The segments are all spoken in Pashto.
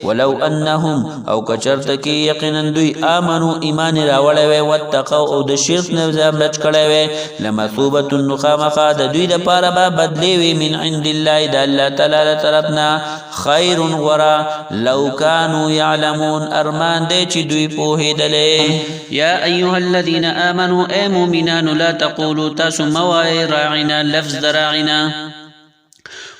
ولو انهم او کچرت کی یقینا دوی امنو ایمان راوړی وي واتقوا او د شرک نه ځان بچ کړی وي لمثوبه النخامه د دوی د پاره به بدلی وي من عند الله د الله تعالی طرفنا خیر غرا لو كانوا يعلمون ارمان دې چې دوی پوهېدلې یا ایها الذين امنوا اي مؤمنان لا تقولوا تسموا راعنا لفظ دراعنا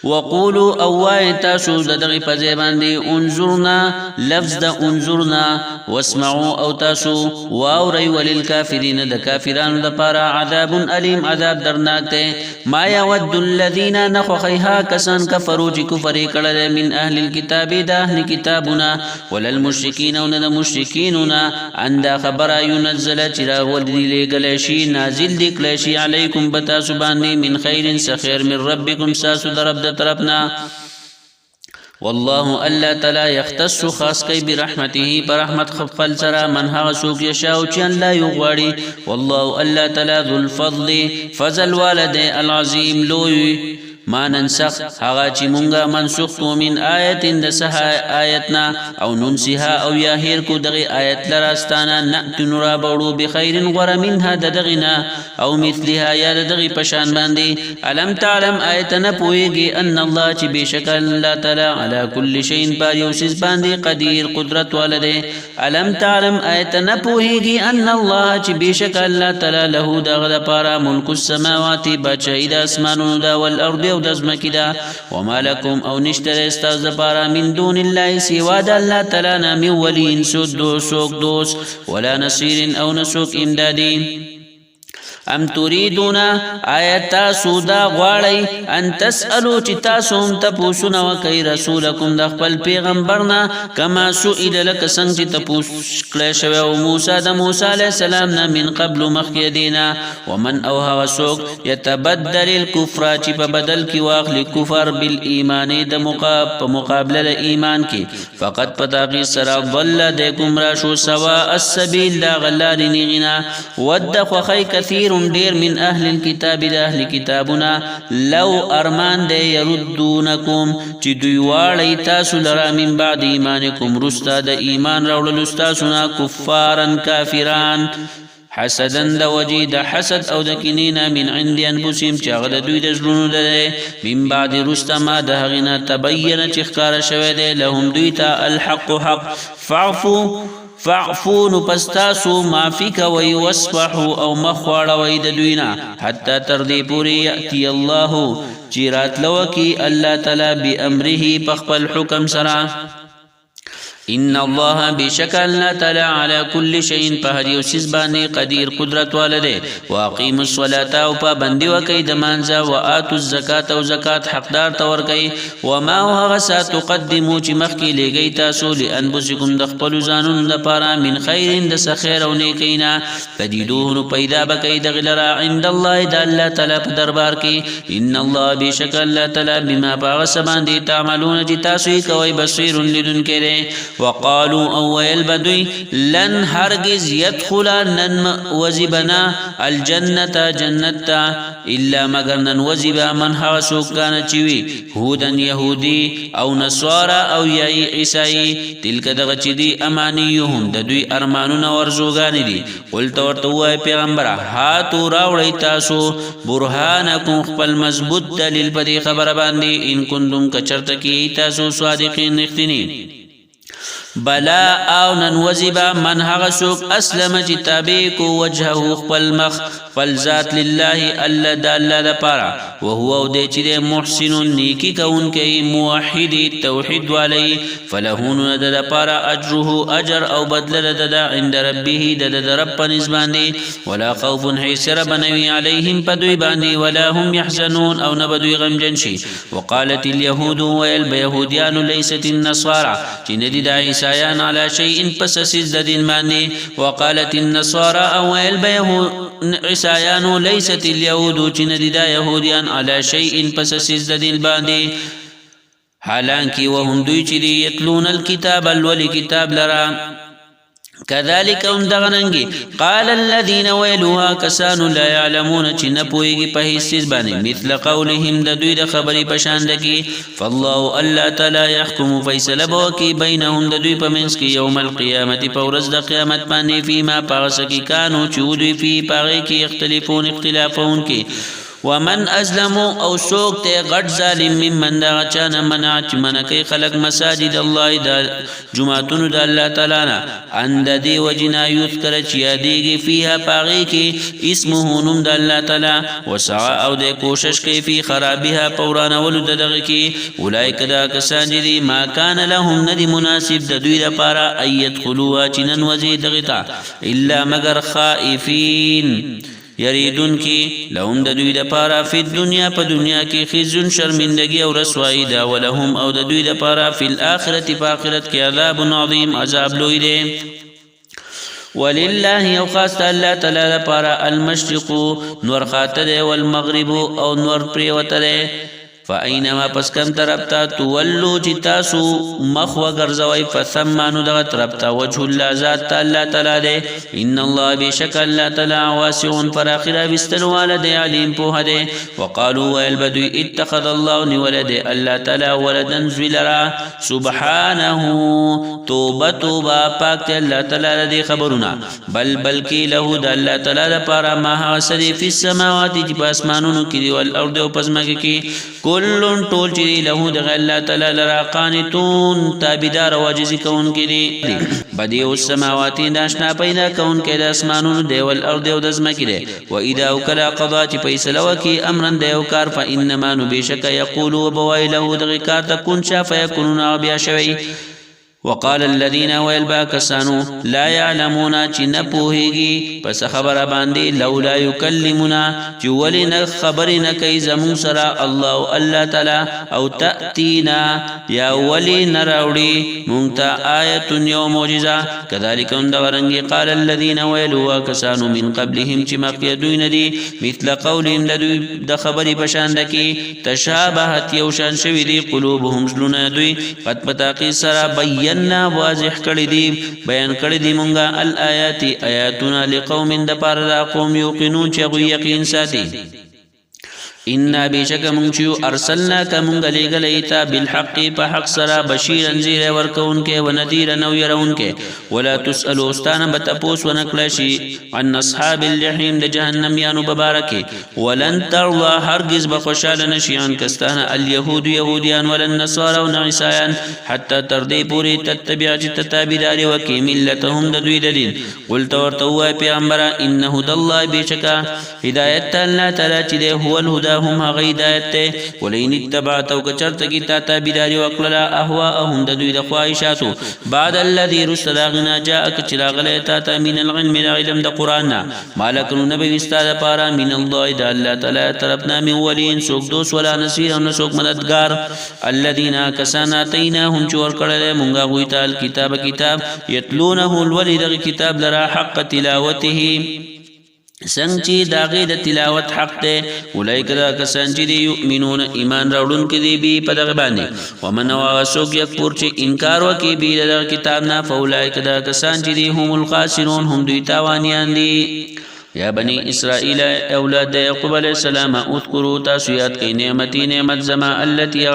وقولوا اوای تاسو دغه په ځای باندې انظرنا لفظ د انظرنا واسمعوا او تاسو واوري وللکافرین د کافرانو لپاره عذاب الیم عذاب درناک ته ما يود الذين نخخها کسان کفروا چې کفر کړل من اهل الكتاب د اهل کتابنا وللمشرکین او د مشرکین ان دا خبر ينزل چې راولدي لګل شي نازل دي کله شي علیکم بتاسو باندې من خیر سخير من ربکم ساسو درب طرفنا والله الله تعالی يختص خاص کوي برحمته برحمت خپل سره من هغه څوک یشاو چې الله یغواړي والله الله تعالی ذو الفضل فضل والد العظیم لوی ما ننسخ هغه چې مونږه منسوخ کو من آیت د سه آیتنا او ننسها او یا هیر کو دغه آیت لراستانه نأت نورا بړو بخیر غره منها دغنا او مثلها یا دغه پشان باندې علم تعلم آیتنا پويږي ان الله چې بشکل الله تعالی علی کل شیء پر یوسس باندې قدیر قدرت والده علم تعلم آیتنا پويږي ان الله چې بشکل الله تعالی له دغه لپاره ملک السماوات بچی د اسمانونو دا والارض او دزمکی دا وما لكم او نشتر استاز پارا من دون الله سوا د الله تعالی نام ولی سود سوک دوس ولا نصير او نسوک امدادی ام تريدون آیتا سودا غواړی ان تسالو چې تاسو هم تاسو نو کوي رسولکم د خپل پیغمبرنا کما سئل لك څنګه چې تاسو کله شوی او موسی د موسی علی السلام نه من قبل مخکیدینا ومن اوها وسوق يتبدل الكفر چې په بدل کې واخلي کفر بالایمان د مقابله د ایمان کې فقط پتاقی سرا ضل د گمراه شو سوا السبيل دا غلار نغنا ود خو كثير دير من أهل الكتاب دا أهل كتابنا لو أرمان دي يردونكم چی دویوالی تاسو لرا من بعد ایمانكم رستا دا ایمان رول لستاسنا كفارا كافران حسدا دا وجید حسد او دا کنینا من عند انفسهم چاغ دا دوی دا زلونو دا دے من بعد رستا ما دا غنا تبین چخکار شوه دے لهم دوی تا الحق حق فاعفو نپستاسو معفی کوي واسفحو او مخواړوي د دوینا حتی تر دې پوری یاتی الله چیرات لوکی الله تعالی بامره پخپل حکم سرا ان الله بشکل تعالی علی کل شیء فهدی سبانی قدیر قدرت والده واقیم الصلاة او پابندی وکي د مانزه واتو الزکات او زکات حقدار تور کوي وما هو تقدمو چې مخکي لګی تاسو لانفسکم د خپل ځانونو لپاره من خیر د سخیر او نیکینا تجدوه پیدا بکای د غلرا عند الله د الله تعالی په دربار کې ان الله بشکل تعالی بما باغسبان دي تعملون چې تاسو کوي بصیر لدن کړي وقالوا اول بدوي لن هرگز يدخل نن وزبنا الجنه جنتا الا مگر نن وزب من هوسو كان چوي هودن يهودي او نصارى او ياي عيسائي تلك دغچدي امانيهم د دوی ارمانونه ورزوګان دي قلت ورته پیغمبر هاتو راوړی تاسو برهانکم خپل مضبوط دلیل په خبر باندې ان كنتم کچرت کی تاسو صادقین رښتینی بلا او نن وزبا من هغه سوق اسلم چې تابع کو وجهه خپل مخ فالذات لله الا دل لپاره وهو د چې محسن نیکی کون کوي موحد توحید علی فله ند لپاره اجره اجر او بدل د عند ربه د رب نسبانی ولا خوف حسر بنوي عليهم بدوي باندې ولا هم يحزنون او نبدوي غمجن شي وقالت اليهود واليهوديان ليست النصارى چې ندي د عیسایان على شيء پسسز د دین باندې وقالت النصارى او عیسایان ليست اليهود چې ندي د يهوديان على شيء پسسز د دین باندې حالانکه وهم دوی چې یتلون الكتاب الولي کتاب لرا كذلك هم دغننگي قال الذين ويلوها كسانو لا يعلمون چه نپوئگی پهیسیز بانی مثل قولهم ددوی د خبری پشاندگی فالله الله تعالی يحكم فیصله بوکی بینهم ددوی پمنس کی یوم القیامت پورز د قیامت باندې فيما پاغسکی کانو چودوی فی پاغی کی اختلافون کی ومن ازلم او سوک تے غٹ ظالم ممن دا چانا منع منکی خلق مساجد اللہ دا جماعتون دا اللہ تعالینا اند دی وجنا یذکر چیادیگی فیها پاغی کی اسمه نم دا اللہ تعالی وسعا او دے کوشش کی فی خرابها پورانا ولد دغی کی اولائک دا کسانجدی ما کان لهم ندی مناسب دا دوی دا پارا ایت خلوها چنن وزید غطا الا مگر خائفین یریدون کی لهم د دوی د پارا فی الدنیا په دنیا کې خزون شرمندگی او رسوایی دا ولهم او د دوی د پارا فی الاخرت په آخرت کې عذاب عظیم عذاب لوی دی ولله او خاص الله تعالی د پارا المشرق نور خاطر والمغرب او نور پریوتره فاینما پس کم طرفتا تولو جتاسو مخو گرزوی فثمانو دغت طرفتا وجه اللہ ذات اللہ تعالی دے ان اللہ بشک اللہ تعالی واسعون فراخرہ بستنوال دے علیم پوہ دے وقالو والبدو اتخذ اللہ نولد اللہ تعالی ولدن زولرا سبحانہو توبہ پاک تے اللہ تعالی دے خبرنا بلکی لہو دا اللہ تعالی دا پارا ماہا سری فی السماواتی جب اسمانونو کی دی والارد و پزمکی کی کلن طول چی له دغ اللہ تعالی لرا قانتون تابدار واجزی کون کی دی بدیع السماواتی داشنا پیدا کون کی دا اسمانون دی والارد و دزمکی دی و اذا اکلا قضا چی پیسلو کی امرن دیو کار فا انما نبیشک یقولو بوائی له دغ کار تکون شا فیکنون عبیا شوی وقال الذين ويلبا كسانو لا يعلمون چی نپوهیگی پس خبر باندی لولا يكلمنا چی ولی خبر نکی زمون سرا اللہ تعالی او تأتینا یا ولی نراوڑی مونگتا آیت یو موجزہ کذالک اندورنگی قال الذين ويلوا كسانو من قبلهم چی مقیدوین دی مثل قولهم لدوی دا خبری پشاندکی تشابهت یوشان شوی دی قلوبهم زلون دوی قد پتاقی سرا بینا واضح کړی دی بیان کړی دی مونږه الآیات آیاتنا لقوم دپار دا قوم یوقنون چې هغوی یقین ساتي إنا بشك منشيو أرسلناك منغلق ليتا بالحق فحق سرا بشيرا زير وركونك ونذيرا ويرونك ولا تسألوا استانا بتپوس ونكلاشي عن أصحاب الجحيم لجهنم يانو ببارك ولن ترضى هرگز بخشال نشي عن كستانا اليهود يهوديان ولا النصارى ونعيسايان حتى تردي پوری تتبع تتابدار وكي ملتهم ددوي ددين قلت ورتوا پیغمبرا إن هدى الله بشكا هداية الله تعالى هو الهدى هم هدايته ولئن اتبعت وكچرت کی تا بداري وقللا اهواهم ددوی د خواهشاتو بعد الذي رسلنا جاءك چراغ لتا من العلم العلم د قراننا مالك نبي استاد پارا من الله د الله تعالی طرفنا من ولين سوق دوس ولا نصير او سوق مددگار الذين كساناتينهم چور کړل مونږه غویتا کتاب يتلونه الولد کتاب لرا حق تلاوته سنچی داغی د تلاوت حق ته اولئک دا کسان چې یؤمنون ایمان راوړون کې دی بی په دغه باندې ومن واسوک یکفر چې انکار وکي بی د کتاب نه فاولئک دا کسان چې هم الخاسرون هم دوی تاوانیان دي یا بنی اسرائیل اولاد یعقوب علیہ السلام اذکروا تاسو یاد کئ نعمت زما التي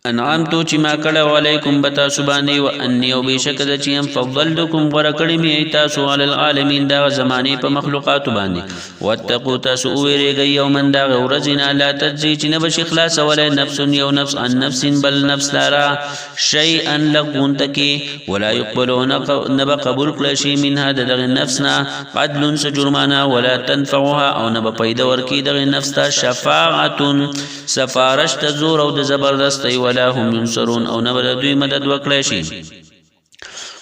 انعامتو چې ما کړه علیکم بتا سبحانه و انی او بشکد چې هم فضلتکم ورکړی می تاسو علی العالمین دا زمانه په مخلوقات باندې واتقوا تاسو ویریږي یومن دا ورځنا لا تجزی چې نبش اخلاص ولا نفس یو نفس عن نفس بل نفس لرا شیئا لغون تکی ولا يقبلون نب قبول کړی شي منها دغه نفسنا عدل سجرمانا ولا تنفعها او نب پیدا ورکی دغه نفس ته شفاعت سفارش تزور او د زبردستی ولا هم ينصرون او نبل دوی مدد وکړی شي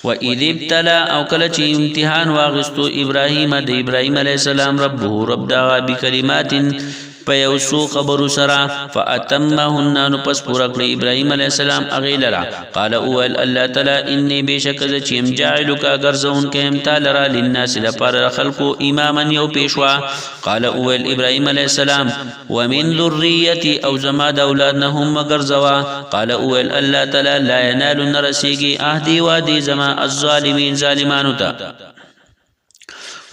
و اذ ابتلى او کله چې امتحان واغستو ابراهیم د ابراهیم علیه السلام ربه رب دا بکلمات پیوسو خبر سرا فاتمهن نو پس پورا کړی ابراهیم علیہ السلام اغیلرا قال اول الله تعالی انی بشک ز چیم جاعلک غرزون کهم تعالی للناس لپاره خلقو اماما یو پیشوا قال اول ابراهیم علیہ السلام ومن ذریتی او زما د اولاد نه هم غرزوا قال اول الله تعالی لا ينال نرسیگی عهدی وادی زما الظالمین ظالمانو تا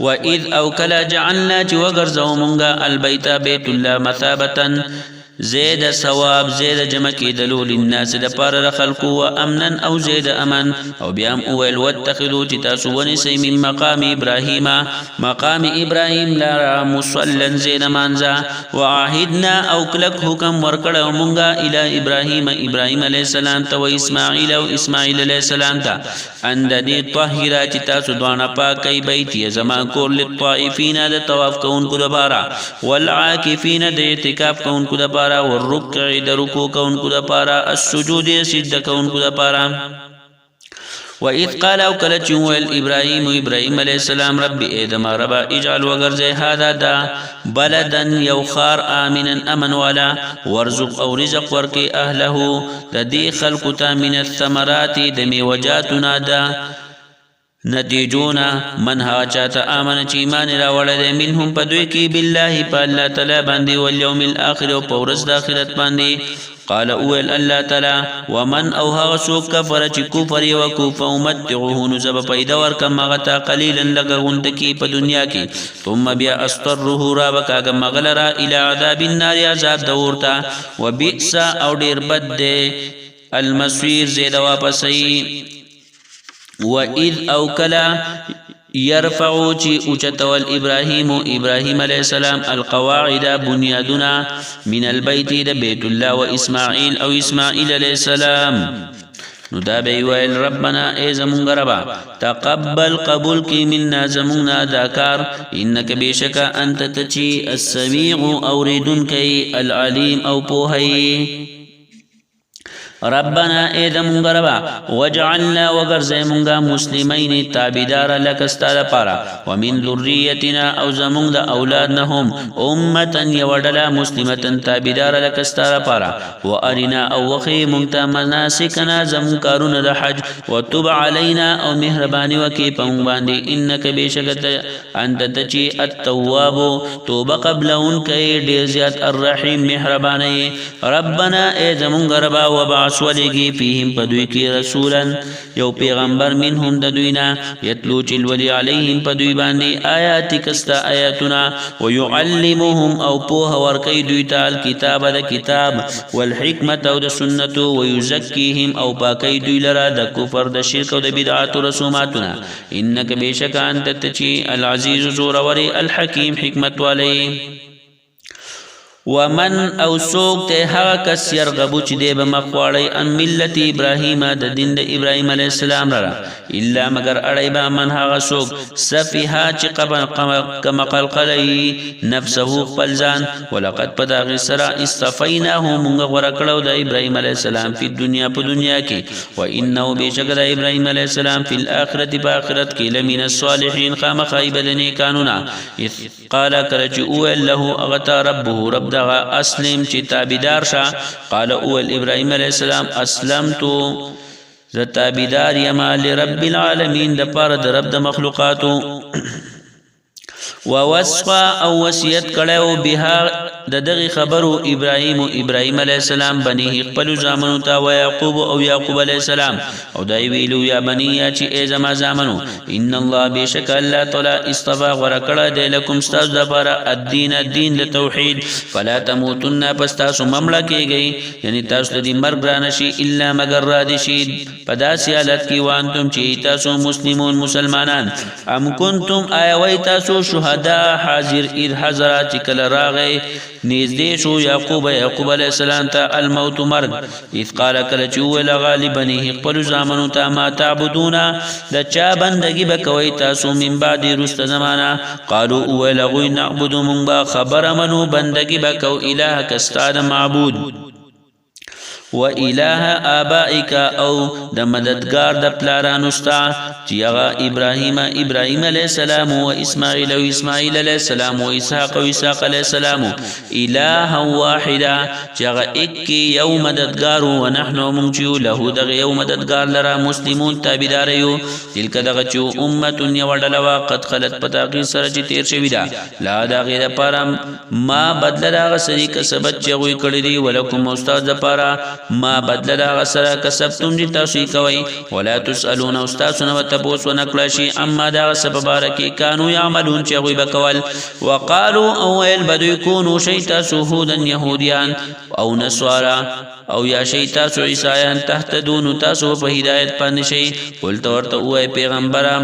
وَإِذْ أَوْكَلَ جَعَلْنَا وَغَرْزَوْ مُنْغَا الْبَيْتَ بَيْتُ اللَّهِ مَثَابَةً زید ثواب زید جمع کېدلو للناس دپاره د خلکو و امنا او زید امن او بیا هم وویل واتخذو چې تاسو ونیسئ من مقام ابراهیم مقام ابراهیم لرا مصلا زید مانځه وعاهدنا او کلک حکم ورکړی مونږه الی ابراهیم ابراهیم علیه السلام ته و اسماعیل او اسماعیل علیه السلام ته ان د دې طاهره چې تاسو دواړه پاکئ بیتي زما کور للطائفین د طواف کوونکو دپاره والعاکفین د اعتکاف کوونکو دپاره والركع د رکوع کوونکو دپاره السجود سجده کوونکو دپاره وإذ قال او کله چې وویل ابراهیم علیه السلام رب ادم ربا اجعل وغرزه هذا دا بلدا یو خار آمنا امن والا ورزق او رزق ورکی اهله د دې خلقو ته من الثمرات د میوجاتنا دا نتیجونا من ها چاہتا آمن چی ایمان راوڑا دے منهم پدوی کی باللہ پا اللہ تعالی باندی والیوم الاخر و پورس داخرت باندی قال اول اللہ تعالی ومن اوها غسوک کفر چی کفر و کفر امتعوه نزب پیدا ورکم مغتا قلیلا لگا غندکی پا دنیا کی ثم بیا استره رابکا گم مغلرا الى عذاب النار عذاب دورتا و بئسا او دیر بد دے المصویر زید واپسی وَإِذْ أَوْكَلَ يرفع چی اوچتول ابراهیم علیہ السلام القواعد بنیادنا من البیت د بیت الله و اسماعیل او اسماعیل علیہ السلام نو دا بیویل ربنا ای زمونگ ربا تقبل قبول کی مننا زمونگنا داکار انک بیشکا انت تچی السمیع اوریدن کی العلیم او پوہی ربنا ایدم غربا وجعلنا وغرزه منغا مسلمین تابدار لك استاد پارا ومن ذریتنا او زمون د اولادنهم امه یودلا مسلمه تابدار لك استاد پارا وارنا او وخی منتا مناسکنا زمون کارون د حج وتب علینا او مهربانی وکي پم باندې انک بشکت انت تچی التواب توبه قبلون کای ډیر زیات الرحیم مهربانی ربنا ایدم غربا وبعث ولگی فیهم پدوی کی رسولا یو پیغمبر منهم ددوینا یتلو چلولی علیهم پدوی باندی آیاتی کستا آیاتنا ویعلمهم او پوها ورکی دویتا الكتاب دا کتاب والحکمت او دا سنتو ویزکیهم او پاکی دوی لرا دا کفر دا شرک او دا بدعات و رسوماتنا انک بیشک انت تچی العزیز زورور الحکیم حکمت والی ومن او سوک ته هغه کس يرغبو چې دی به مخواړی ان ملت ابراهیم د دین د ابراهیم علیه السلام را الا مگر اړی به من هغه سوک سفیها چې کما قلقلی نفسه خپل ځان ولقد پدغ سرا استفیناه موږ غوړه کړو د ابراهیم علیه السلام په دنیا کې و انه بشک د ابراهیم علیه السلام په الاخرت په اخرت کې لمن الصالحین خامخایب د نیکانونا قال کرچ او له اغتا ربه رب دغه اسلم چې تابعدار شه قال اول ابراهیم علیہ السلام اسلمتو ز تابعدار یما لرب العالمین د پاره د رب د مخلوقاتو ووصفا او وصیت کړو بها د دغه خبرو ابراهیم علیہ السلام بنی خپل زامنو ته او یعقوب او یعقوب علیہ السلام او دای ویلو یا بنی یا چې ای زما زامنو ان الله بشک الله تعالی استفا ورکړه د لکم استاذ د بار الدین الدین د توحید فلا تموتن پستاسو ممړه کیږي یعنی تاسو د مرګ را نشي الا مگر را دي شي پداسي حالت کې وانتم چې تاسو مسلمون مسلمانان ام کنتم ایوي تاسو شهدا حاضر اذ حضرات کل راغی نزدې شو یعقوب علیہ السلام ته الموت مرګ اذ قال کله چې ول غالبنه خپل زامنو ته ما تعبدون د چا بندگی بکوي تاسو من بعد رست زمانہ قالوا ول غوي نعبد من با خبر منو بندگی بکو الہ کستاد معبود و اله آبائک او د مددگار د پلارانو ستا چې هغه ابراهیم علیه السلام و اسماعیل علیه السلام و اسحاق علیه السلام اله واحدا چې هغه ایک یو مددگار و نحنو منجو له دغه یو مددگار لرا مسلمون تابعدار یو تلک دغه چې امه یو ډله قد خلت پتاقی سره چې تیر شوی دا لا دغه لپاره ما بدل دغه سری کسبت چې وی کړی دی ولکم استاد لپاره ما بدل دغه سره کسبتم چې تاسو کوي ولا تسالون استاد نو تاسو نکړی شي اما دغه سبب رکی کانوا يعملون چې وی بکول وقالوا اول بدو يكونوا شيطا شهودا يهوديان او نصارى او یا شیطان عیسایان تهتدون تاسو په هدایت باندې شي قلت ورته وای پیغمبره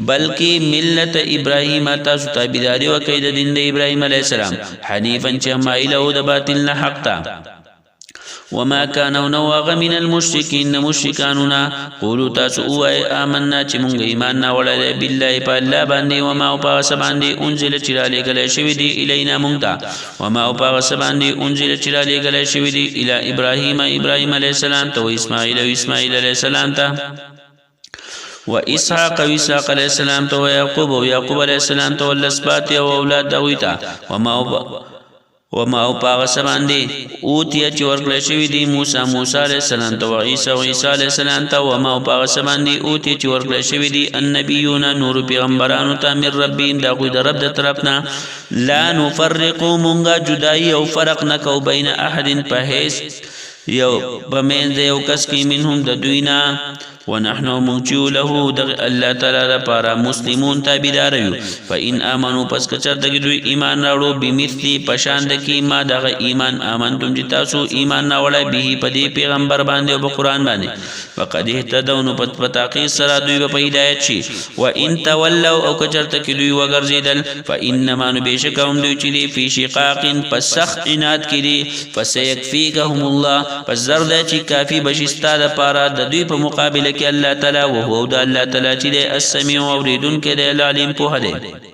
بلکی ملت ابراهیم تاسو تابعداري وکړئ د دین د ابراهیم علیه السلام حنیفا چې مایل او د باطل نه حق ته وما كانوا نوغ من المشركين مشركاننا قولوا تاسو آمنا چې مونږ ایمان نه وړل بالله په الله باندې وما او پاس باندې انزل چراله غل شوی دی الینا مونږ وما او پاس باندې انزل چراله غل شوی دی الی ابراهیم علیه السلام ته اسماعیل علیه السلام ته و اسحاق علیه السلام ته یعقوب علیه السلام ته ولسبات او اولاد دویتا وما او پاغس باندې اوتیا چې ورکړل شوی دی موسی علیه السلام ته او عیسی علیه السلام ته وما او پاغس باندې اوتیا چې ورکړل شوی دی النبیون نور پیغمبرانو ته من ربین دا کوئی د رب د طرفنا لا نفرق مونږه جدای او فرق نکو بین احد په هیڅ یو بمن یو کس کی منهم د دوینا ونحن موجو له دغ الله تعالی لپاره مسلمون تابعدار یو فإن آمنوا پس کچر دغ دوی ایمان راوړو بمثلی پشاند کی ما دغ ایمان آمنتم چې تاسو ایمان راوړی به په دې پیغمبر باندې او په قران باندې فقد اهتدوا پتاقی سره دوی په هدایت شي و ان تولوا او کچر تک دوی وګرځیدل فإنما نبشکهم دوی چې فی شقاق پسخ عناد کړي فسيكفيكهم الله پس زرد چې کافی بشستا لپاره د دوی په مقابله کې الله تعالی او هو د الله تعالی چې السميع اوریدون کې د العلیم په هده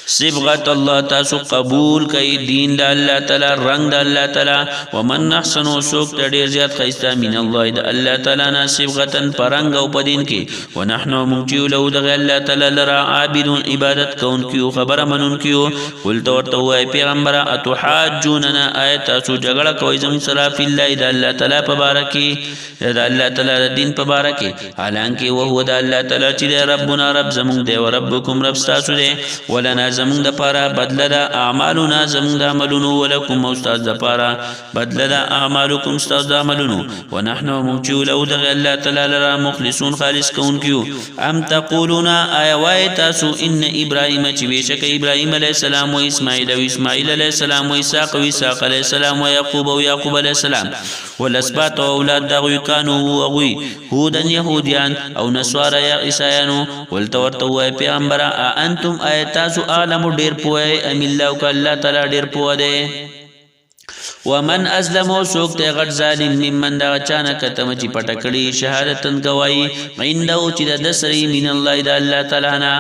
صبغت الله تاسو قبول کوي دین د الله تعالی رنگ د الله تعالی ومن احسن سوق ډیر زیات خیستا من الله د الله تعالی نه صبغتن پرنګ او پدین کې ونحنو مجيو له د الله تعالی لرا عابدون عبادت کون کیو خبر منون کیو ولته ورته وای پیغمبر اتحاجوننا آیت تاسو جګړه کوي زم سره فی الله د الله تعالی په بارکی د الله تعالی د دین په بارکی حالانکه او هو د الله تعالی چې ربنا رب زمون دی او ربکم رب تاسو دی ولنا زمون د پاره بدل د اعمالنا زمون د عملونو ولکم استاد د پاره بدل د اعمالکم استاد د عملونو ونحنو موجو له د الله تعالی لرا مخلصون خالص کون کیو ام تقولون ايوای تاسو ان ابراهیم چې بشک ابراهیم علیه السلام او اسماعیل علیه السلام او اسحاق علیه السلام او یعقوب علیه السلام ولسبات اولاد دغه کانوا وغوی هودن يهوديان او نصارى یا عیسایانو ولتورتو پیغمبر انتم ایتاسو عالم ډیر پوهه ام الله ک الله تعالی ډیر پوهه ده ومن اسلم سوک ته غټ ظالم ممن دا اچانک تم چې پټکړي شهادتن گواہی عنده چې د سری من الله د الله تعالی نه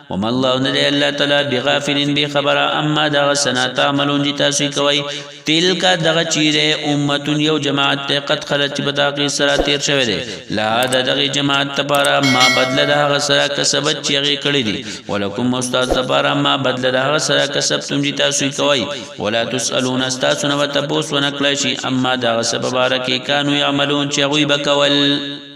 وما الله ندي الله تعالی بغافل بخبر اما دا سنا تعملون دي تاسو کوي تلک دغه چیرې امه یو جماعت قد خلت بداقي سره تیر شوه دي لا دغه جماعت لپاره ما بدل دغه سره کسبت چیغي کړی دي ولکم استاد لپاره ما بدل دغه سره کسبتم دي تاسو کوي ولا تسالون استاسن وتبوس ونکلشي اما دغه سبب بارکه کانوا يعملون چې غوي بکول